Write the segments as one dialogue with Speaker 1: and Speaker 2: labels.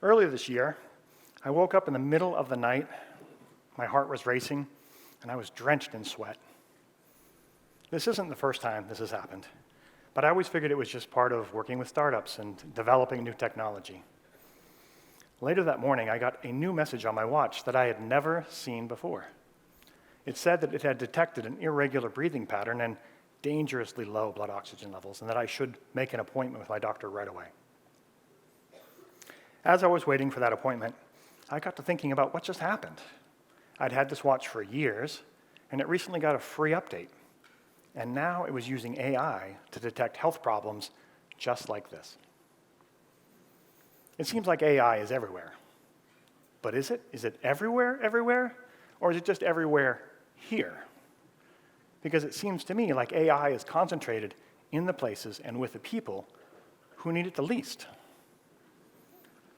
Speaker 1: Earlier this year, I woke up in the middle of the night, my heart was racing, and I was drenched in sweat. This isn't the first time this has happened, but I always figured it was just part of working with startups and developing new technology. Later that morning, I got a new message on my watch that I had never seen before. It said that it had detected an irregular breathing pattern and dangerously low blood oxygen levels, and that I should make an appointment with my doctor right away. As I was waiting for that appointment, I got to thinking about what just happened. I'd had this watch for years, and it recently got a free update. And now it was using AI to detect health problems just like this. It seems like AI is everywhere. But is it? Is it everywhere? Or is it just everywhere here? Because it seems to me like AI is concentrated in the places and with the people who need it the least.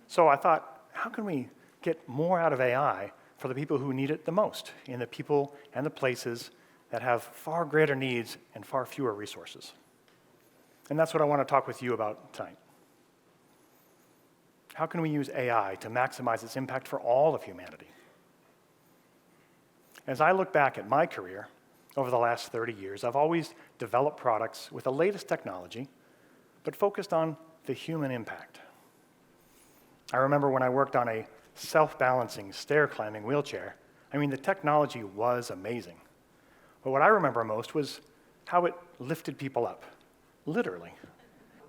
Speaker 1: So I thought, how can we get more out of AI for the people who need it the most, in the people and the places that have far greater needs and far fewer resources? And that's what I want to talk with you about tonight. How can we use AI to maximize its impact for all of humanity? As I look back at my career over the last 30 years, I've always developed products with the latest technology, but focused on the human impact. I remember when I worked on a self-balancing, stair-climbing wheelchair. The technology was amazing. But what I remember most was how it lifted people up, literally.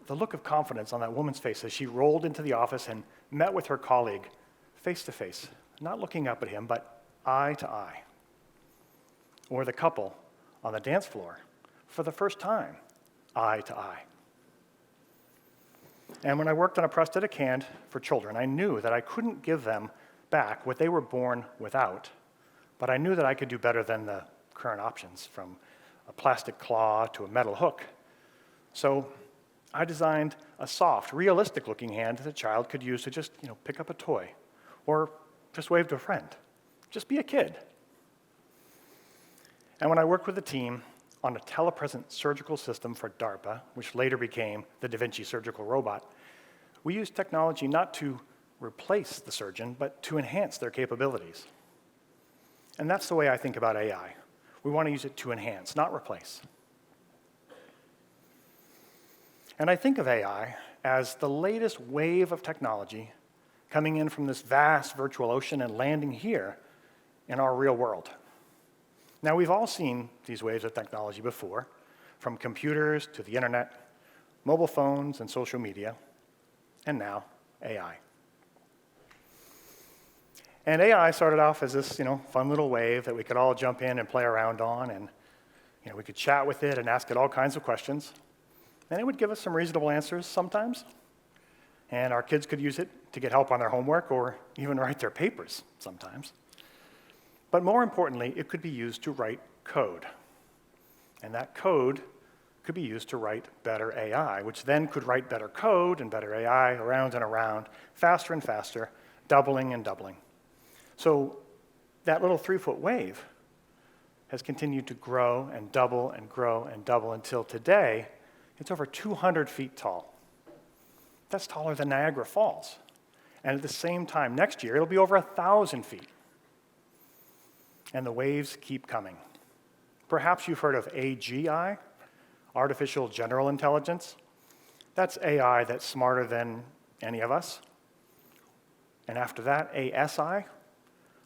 Speaker 1: The look of confidence on that woman's face as she rolled into the office and met with her colleague face to face, not looking up at him, but eye to eye. Or the couple on the dance floor for the first time, eye to eye. And when I worked on a prosthetic hand for children, I knew that I couldn't give them back what they were born without, but I knew that I could do better than the current options, from a plastic claw to a metal hook. So I designed a soft, realistic-looking hand that a child could use to just, pick up a toy or just wave to a friend. Just be a kid. And when I worked with a team on a telepresent surgical system for DARPA, which later became the Da Vinci surgical robot, we used technology not to replace the surgeon, but to enhance their capabilities. And that's the way I think about AI. We want to use it to enhance, not replace. And I think of AI as the latest wave of technology coming in from this vast virtual ocean and landing here in our real world. Now, we've all seen these waves of technology before, from computers to the internet, mobile phones and social media, and now AI. And AI started off as this, fun little wave that we could all jump in and play around on, and we could chat with it and ask it all kinds of questions. And it would give us some reasonable answers sometimes. And our kids could use it to get help on their homework or even write their papers sometimes. But more importantly, it could be used to write code. And that code could be used to write better AI, which then could write better code and better AI around and around, faster and faster, doubling and doubling. So that little 3-foot wave has continued to grow and double and grow and double until today, it's over 200 feet tall. That's taller than Niagara Falls. And at the same time, next year, it'll be over 1,000 feet. And the waves keep coming. Perhaps you've heard of AGI, Artificial General Intelligence. That's AI that's smarter than any of us. And after that, ASI,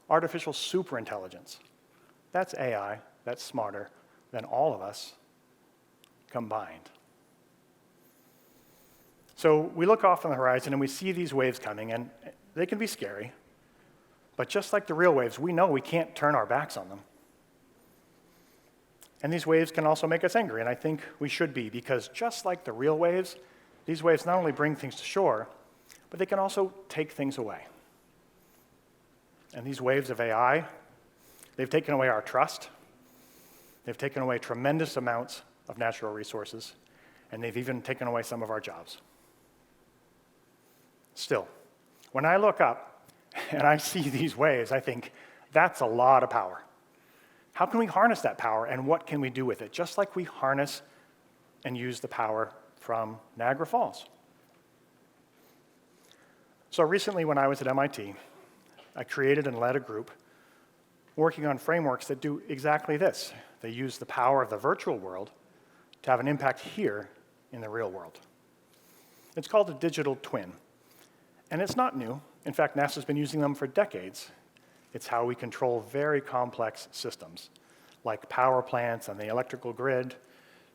Speaker 1: Artificial Superintelligence. That's AI that's smarter than all of us combined. So we look off on the horizon and we see these waves coming, and they can be scary. But just like the real waves, we know we can't turn our backs on them. And these waves can also make us angry, and I think we should be, because just like the real waves, these waves not only bring things to shore, but they can also take things away. And these waves of AI, they've taken away our trust, they've taken away tremendous amounts of natural resources, and they've even taken away some of our jobs. Still, when I look up and I see these waves, I think, that's a lot of power. How can we harness that power, and what can we do with it? Just like we harness and use the power from Niagara Falls. So recently when I was at MIT, I created and led a group working on frameworks that do exactly this. They use the power of the virtual world to have an impact here in the real world. It's called a digital twin, and it's not new. In fact, NASA's been using them for decades. It's how we control very complex systems, like power plants and the electrical grid,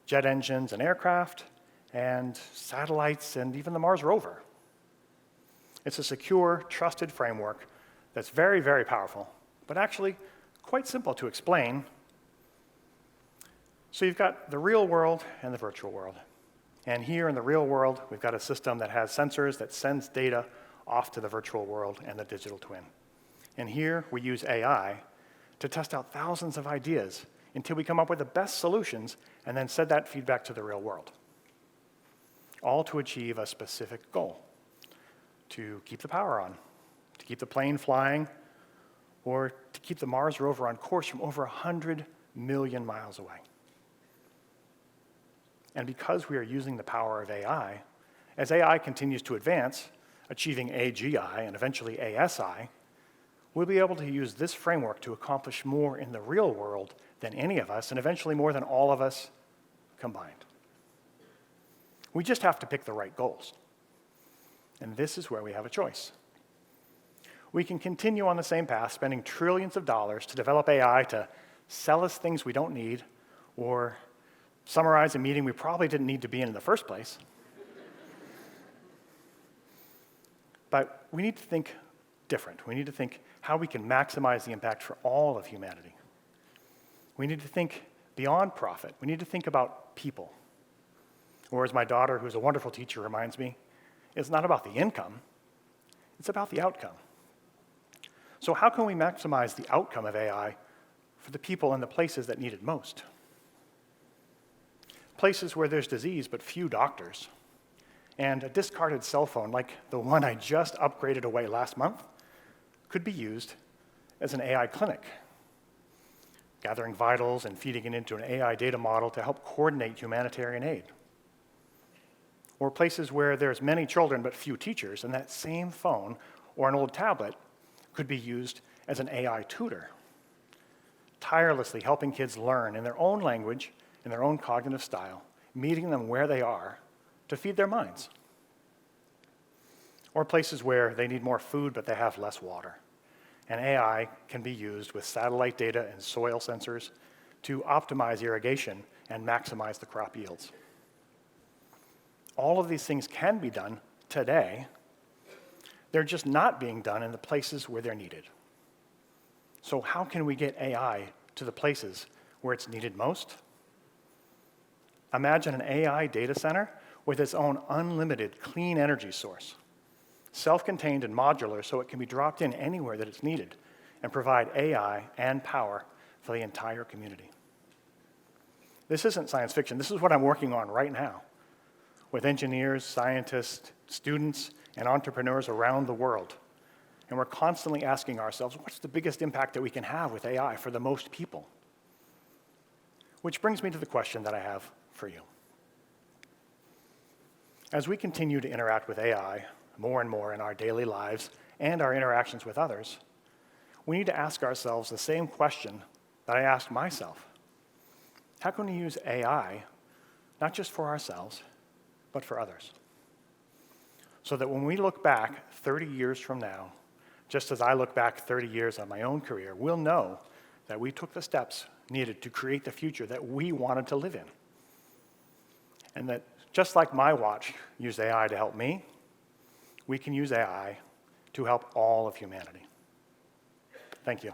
Speaker 1: jet engines and aircraft, and satellites, and even the Mars rover. It's a secure, trusted framework that's very, very powerful, but actually quite simple to explain. So you've got the real world and the virtual world. And here in the real world, we've got a system that has sensors that sends data off to the virtual world and the digital twin. And here we use AI to test out thousands of ideas until we come up with the best solutions and then send that feedback to the real world, all to achieve a specific goal: to keep the power on, to keep the plane flying, or to keep the Mars rover on course from over 100 million miles away. And because we are using the power of AI, as AI continues to advance, achieving AGI and eventually ASI, we'll be able to use this framework to accomplish more in the real world than any of us, and eventually more than all of us combined. We just have to pick the right goals. And this is where we have a choice. We can continue on the same path, spending trillions of dollars to develop AI to sell us things we don't need, or summarize a meeting we probably didn't need to be in the first place. But we need to think different. We need to think how we can maximize the impact for all of humanity. We need to think beyond profit. We need to think about people. Or as my daughter, who's a wonderful teacher, reminds me, it's not about the income, it's about the outcome. So how can we maximize the outcome of AI for the people and the places that need it most? Places where there's disease but few doctors, and a discarded cell phone like the one I just upgraded away last month could be used as an AI clinic, gathering vitals and feeding it into an AI data model to help coordinate humanitarian aid. Or places where there's many children but few teachers, and that same phone or an old tablet could be used as an AI tutor, tirelessly helping kids learn in their own language, in their own cognitive style, meeting them where they are to feed their minds. Or places where they need more food but they have less water. And AI can be used with satellite data and soil sensors to optimize irrigation and maximize the crop yields. All of these things can be done today. They're just not being done in the places where they're needed. So how can we get AI to the places where it's needed most? Imagine an AI data center with its own unlimited clean energy source, self-contained and modular so it can be dropped in anywhere that it's needed and provide AI and power for the entire community. This isn't science fiction. This is what I'm working on right now with engineers, scientists, students, and entrepreneurs around the world. And we're constantly asking ourselves, what's the biggest impact that we can have with AI for the most people? Which brings me to the question that I have for you. As we continue to interact with AI more and more in our daily lives and our interactions with others, we need to ask ourselves the same question that I asked myself. How can we use AI, not just for ourselves, but for others? So that when we look back 30 years from now, just as I look back 30 years on my own career, we'll know that we took the steps needed to create the future that we wanted to live in. And that just like my watch used AI to help me, we can use AI to help all of humanity. Thank you.